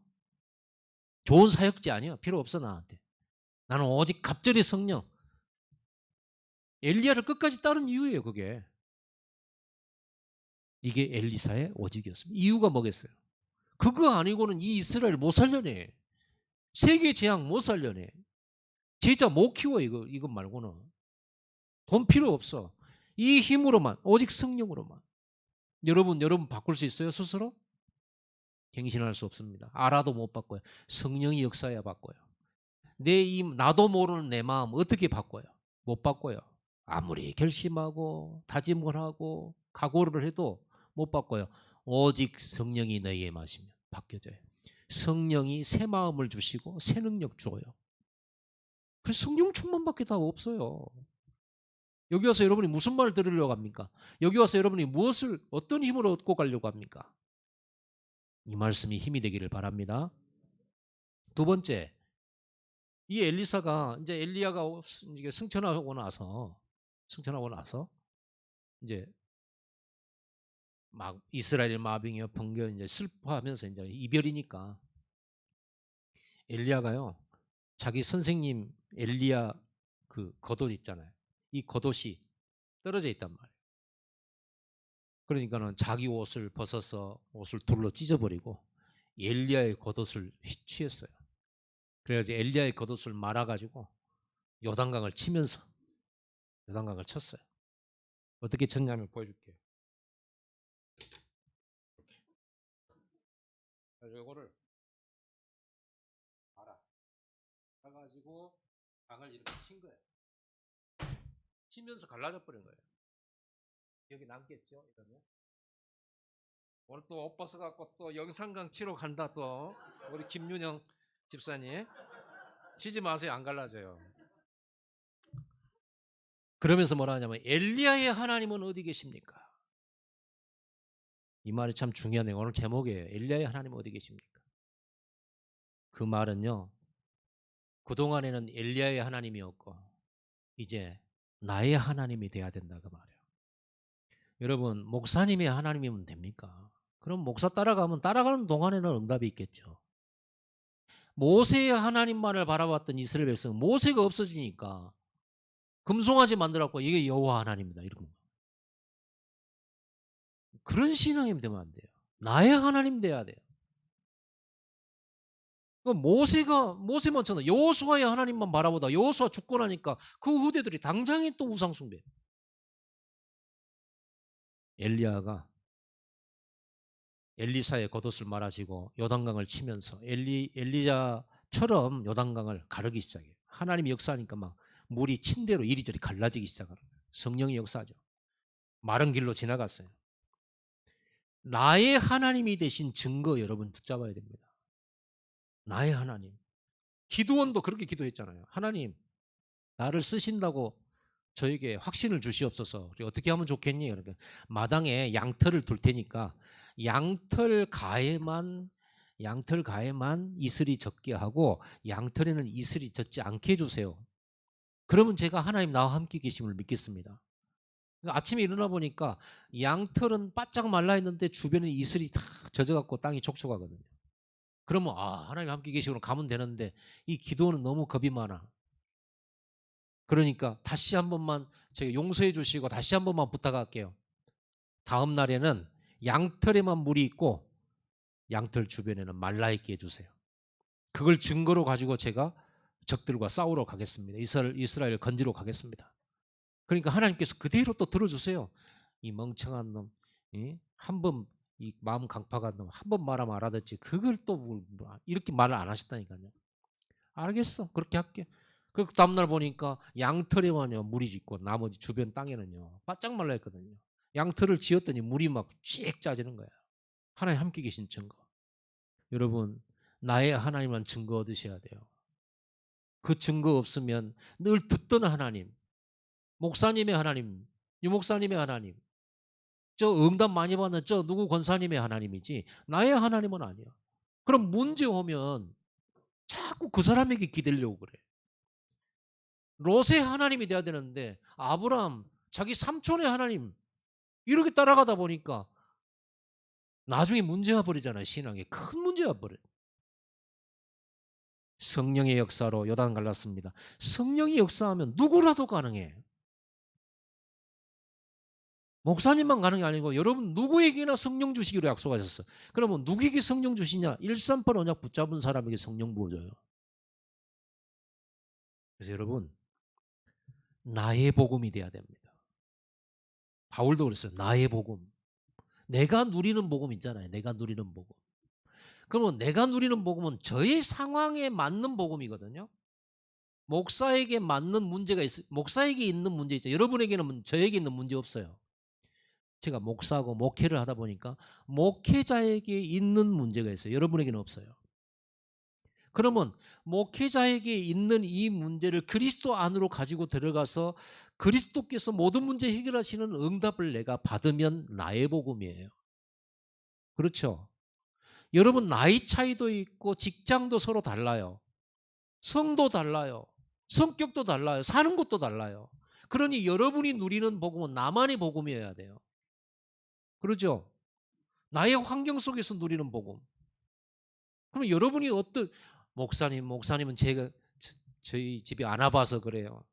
Speaker 1: 좋은 사역지 아니요. 필요 없어 나한테. 나는 오직 갑절의 성령. 엘리야를 끝까지 따른 이유예요. 그게. 이게 엘리사의 오직이었습니다. 이유가 뭐겠어요? 그거 아니고는 이 이스라엘 못 살려내. 세계 재앙 못 살려내. 제자 못 키워 이것 말고는. 돈 필요 없어. 이 힘으로만 오직 성령으로만. 여러분 바꿀 수 있어요 스스로? 갱신할 수 없습니다. 알아도 못 바꿔요. 성령이 역사해야 바꿔요. 나도 모르는 내 마음 어떻게 바꿔요? 못 바꿔요. 아무리 결심하고 다짐을 하고 각오를 해도 못 바꿔요. 오직 성령이 너희에 마시면 바뀌어져요. 성령이 새 마음을 주시고 새 능력 줘요. 그래서 성령 충만밖에 다 없어요. 여기 와서 여러분이 무슨 말 들으려고 합니까? 여기 와서 여러분이 어떤 힘을 얻고 가려고 합니까? 이 말씀이 힘이 되기를 바랍니다. 두 번째, 이 엘리사가 이제 엘리야가 이게 승천하고 나서 이제 막 이스라엘 마병이여 번겨 이제 슬퍼하면서 이제 이별이니까 엘리야가요 자기 선생님 엘리야 그 겉옷 있잖아요. 이 겉옷이 떨어져 있단 말이에요. 그러니까는 자기 옷을 벗어서 옷을 둘러 찢어버리고 엘리야의 겉옷을 취했어요. 그래가지고 엘리야의 겉옷을 말아가지고 요단강을 치면서 요단강을 쳤어요. 어떻게 쳤냐면 보여줄게요. 이거를 알아. 해가지고 강을 이렇게 친 거예요. 치면서 갈라져 버린 거예요. 여기 남겠죠? 이러면 오늘 또 옷 벗어갖고 또 영상강 치러 간다 또 우리 김윤영 집사님 치지 마세요. 안 갈라져요. 그러면서 뭐라 하냐면 엘리야의 하나님은 어디 계십니까? 이 말이 참 중요하네요. 오늘 제목이에요. 엘리야의 하나님은 어디 계십니까? 그 말은요. 그동안에는 엘리야의 하나님이었고 이제 나의 하나님이 돼야 된다 그 말이에요. 여러분 목사님의 하나님이면 됩니까? 그럼 목사 따라가면 따라가는 동안에는 응답이 있겠죠. 모세의 하나님만을 바라봤던 이스라엘 백성은 모세가 없어지니까 금송아지 만들었고 이게 여호와 하나님이다 이런 거. 그런 신앙이 되면 안 돼요. 나의 하나님 돼야 돼요. 모세만 잖아 여호수아의 하나님만 바라보다 여호수아 죽고 나니까 그 후대들이 당장에 또 우상 숭배. 엘리야가 엘리사의 겉옷을 말아지고 요단강을 치면서 엘리야처럼 요단강을 가르기 시작해요. 하나님이 역사하니까 막 물이 침대로 이리저리 갈라지기 시작하는 거예요. 성령의 역사죠. 마른 길로 지나갔어요. 나의 하나님이 되신 증거 여러분 붙잡아야 됩니다. 나의 하나님. 기드온도 그렇게 기도했잖아요. 하나님 나를 쓰신다고 저에게 확신을 주시옵소서. 어떻게 하면 좋겠니? 그러니까 마당에 양털을 둘 테니까 양털 가에만 이슬이 젖게 하고 양털에는 이슬이 젖지 않게 해주세요. 그러면 제가 하나님 나와 함께 계심을 믿겠습니다. 그러니까 아침에 일어나 보니까 양털은 바짝 말라 있는데 주변에 이슬이 다 젖어갖고 땅이 촉촉하거든요. 그러면 하나님 함께 계시고 가면 되는데 이 기도는 너무 겁이 많아. 그러니까 다시 한 번만 제가 용서해 주시고 다시 한 번만 부탁할게요. 다음 날에는 양털에만 물이 있고 양털 주변에는 말라 있게 해주세요. 그걸 증거로 가지고 제가 적들과 싸우러 가겠습니다. 이스라엘을 건지러 가겠습니다. 그러니까 하나님께서 그대로 또 들어주세요. 이 멍청한 놈, 한번 이 마음 강팍한 놈, 한 번 말하면 알아듣지. 그걸 또 이렇게 말을 안 하셨다니까요. 알겠어, 그렇게 할게. 그 다음날 보니까 양털에만요 물이 있고 나머지 주변 땅에는요 바짝 말라 있거든요. 양털을 지었더니 물이 막 쭉 짜지는 거야. 하나님 함께 계신 증거. 여러분 나의 하나님만 증거 얻으셔야 돼요. 그 증거 없으면 늘 듣던 하나님, 목사님의 하나님, 유목사님의 하나님, 저 응답 많이 받는 저 누구 권사님의 하나님이지 나의 하나님은 아니야. 그럼 문제 오면 자꾸 그 사람에게 기대려고 그래. 롯의 하나님이 돼야 되는데 아브라함 자기 삼촌의 하나님 이렇게 따라가다 보니까 나중에 문제가 버리잖아요. 신앙에 큰 문제가 버려요. 성령의 역사로 요단 갈랐습니다. 성령이 역사하면 누구라도 가능해. 목사님만 가는 게 아니고 여러분 누구에게나 성령 주시기로 약속하셨어. 그러면 누구에게 성령 주시냐? 138 언약 붙잡은 사람에게 성령 부어줘요. 그래서 여러분 나의 복음이 돼야 됩니다. 바울도 그랬어요. 나의 복음. 내가 누리는 복음 있잖아요. 내가 누리는 복음. 그러면 내가 누리는 복음은 저의 상황에 맞는 복음이거든요. 목사에게 맞는 문제가 목사에게 있는 문제 있죠. 여러분에게는 저에게 있는 문제 없어요. 제가 목사하고 목회를 하다 보니까 목회자에게 있는 문제가 있어요. 여러분에게는 없어요. 그러면 목회자에게 있는 이 문제를 그리스도 안으로 가지고 들어가서 그리스도께서 모든 문제 해결하시는 응답을 내가 받으면 나의 복음이에요. 그렇죠? 여러분 나이 차이도 있고 직장도 서로 달라요. 성도 달라요. 성격도 달라요. 사는 것도 달라요. 그러니 여러분이 누리는 복음은 나만의 복음이어야 돼요. 그러죠? 나의 환경 속에서 누리는 복음. 그럼 여러분이 목사님은 제가 저희 집에 안 와봐서 그래요.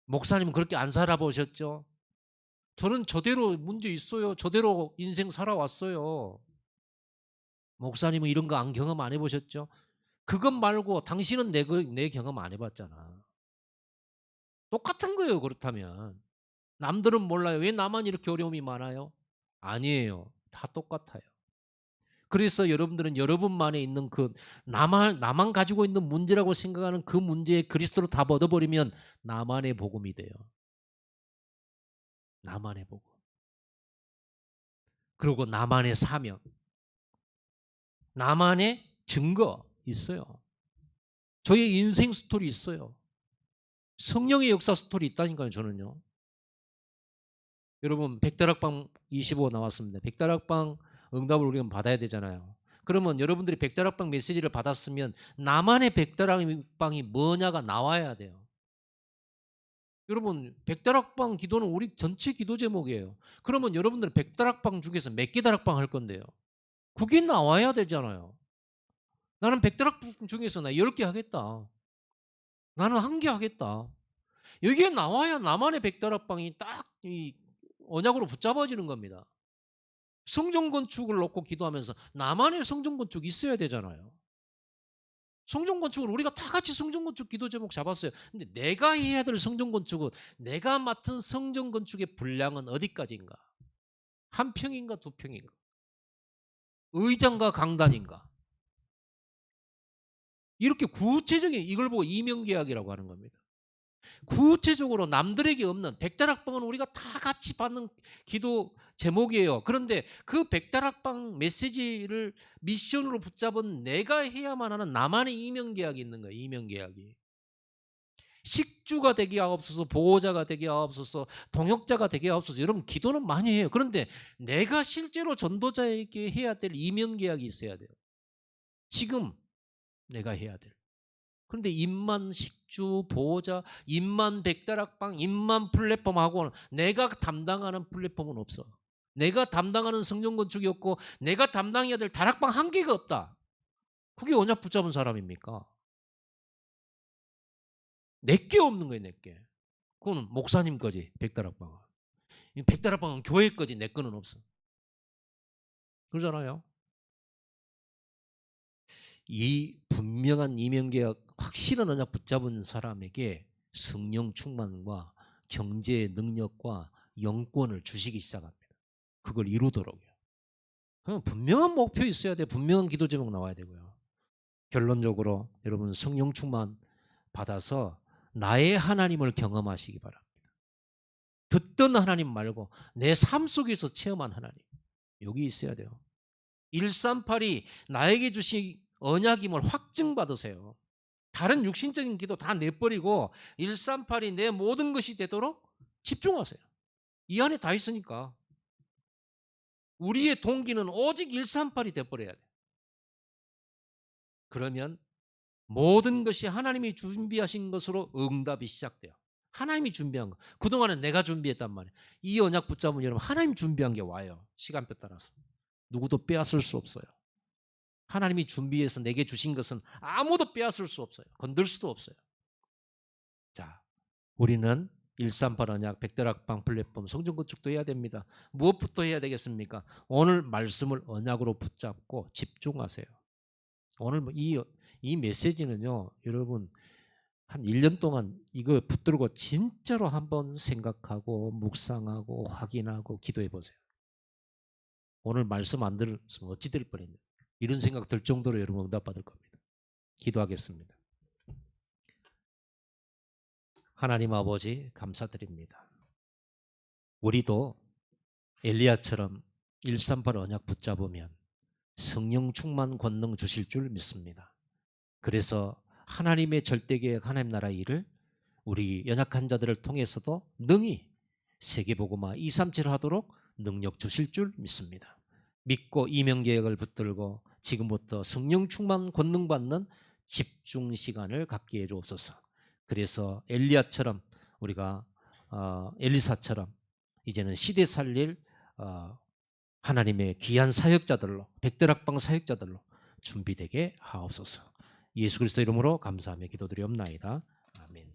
Speaker 1: 목사님은 그렇게 안 살아보셨죠? 저는 저대로 문제 있어요. 저대로 인생 살아왔어요. 목사님은 이런 거 안 경험 안 해보셨죠? 그것 말고 당신은 내 경험 안 해봤잖아. 똑같은 거예요. 그렇다면 남들은 몰라요. 왜 나만 이렇게 어려움이 많아요? 아니에요. 다 똑같아요. 그래서 여러분들은 여러분만에 있는 그 나만 가지고 있는 문제라고 생각하는 그 문제에 그리스도로 다 얻어버리면 나만의 복음이 돼요. 나만의 복음. 그리고 나만의 사명. 나만의 증거 있어요. 저의 인생 스토리 있어요. 성령의 역사 스토리 있다니까요, 저는요. 여러분, 백다락방 25 나왔습니다. 백다락방 응답을 우리가 받아야 되잖아요. 그러면 여러분들이 백다락방 메시지를 받았으면 나만의 백다락방이 뭐냐가 나와야 돼요. 여러분 백다락방 기도는 우리 전체 기도 제목이에요. 그러면 여러분들은 백다락방 중에서 몇 개 다락방 할 건데요? 그게 나와야 되잖아요. 나는 백다락방 중에서 나 10개 하겠다. 나는 1개 하겠다. 여기에 나와야 나만의 백다락방이 딱 이 언약으로 붙잡아지는 겁니다. 성전 건축을 놓고 기도하면서 나만의 성전 건축이 있어야 되잖아요. 성전 건축을 우리가 다 같이 성전 건축 기도 제목 잡았어요. 근데 내가 해야 될 성전 건축은 내가 맡은 성전 건축의 분량은 어디까지인가? 한 평인가 두 평인가? 의장과 강단인가? 이렇게 구체적인 이걸 보고 이명계약이라고 하는 겁니다. 구체적으로 남들에게 없는 백다락방은 우리가 다 같이 받는 기도 제목이에요. 그런데 그 백다락방 메시지를 미션으로 붙잡은 내가 해야만 하는 나만의 이명계약이 있는 거예요. 이명계약이. 식주가 되게 하옵소서, 보호자가 되게 하옵소서, 동역자가 되게 하옵소서. 여러분 기도는 많이 해요. 그런데 내가 실제로 전도자에게 해야 될 이명계약이 있어야 돼요. 지금 내가 해야 될. 그런데 입만 식주, 보호자, 입만 백다락방, 입만 플랫폼하고는 내가 담당하는 플랫폼은 없어. 내가 담당하는 성전 건축이 없고 내가 담당해야 될 다락방 1개가 없다. 그게 언약 붙잡은 사람입니까? 4개 없는 거예요, 4개. 그거는 목사님 거지, 백다락방은. 백다락방은 교회 거지, 내 거는 없어. 그러잖아요. 이 분명한 이명계약 확실한 언약 붙잡은 사람에게 성령 충만과 경제의 능력과 영권을 주시기 시작합니다. 그걸 이루도록요. 그냥 분명한 목표 있어야 돼. 분명한 기도 제목 나와야 되고요. 결론적으로 여러분 성령 충만 받아서 나의 하나님을 경험하시기 바랍니다. 듣던 하나님 말고 내 삶 속에서 체험한 하나님. 여기 있어야 돼요. 138이 나에게 주신 언약임을 확증받으세요. 다른 육신적인 기도 다 내버리고 138이 내 모든 것이 되도록 집중하세요. 이 안에 다 있으니까. 우리의 동기는 오직 138이 돼버려야 돼. 그러면 모든 것이 하나님이 준비하신 것으로 응답이 시작돼요. 하나님이 준비한 거. 그동안은 내가 준비했단 말이에요. 이 언약 붙잡으면 여러분 하나님 준비한 게 와요. 시간표 따라서. 누구도 빼앗을 수 없어요. 하나님이 준비해서 내게 주신 것은 아무도 빼앗을 수 없어요. 건들 수도 없어요. 자, 우리는 138 언약 백다락방 플랫폼 성전 건축도 해야 됩니다. 무엇부터 해야 되겠습니까? 오늘 말씀을 언약으로 붙잡고 집중하세요. 오늘 이 메시지는요, 여러분 한 1년 동안 이거 붙들고 진짜로 한번 생각하고 묵상하고 확인하고 기도해 보세요. 오늘 말씀 안 들으면 어찌 될 뻔했냐. 이런 생각 들 정도로 여러분 응답 받을 겁니다. 기도하겠습니다. 하나님 아버지 감사드립니다. 우리도 엘리야처럼 138 언약 붙잡으면 성령 충만 권능 주실 줄 믿습니다. 그래서 하나님의 절대계획 하나님 나라 일을 우리 연약한 자들을 통해서도 능히 세계복음화 237 하도록 능력 주실 줄 믿습니다. 믿고 이명계획을 붙들고 지금부터 성령 충만 권능 받는 집중 시간을 갖게 해 주옵소서. 그래서 엘리야처럼 우리가 엘리사처럼 이제는 시대 살릴 하나님의 귀한 사역자들로 백다락방 사역자들로 준비되게 하옵소서. 예수 그리스도 이름으로 감사하며 기도드리옵나이다. 아멘.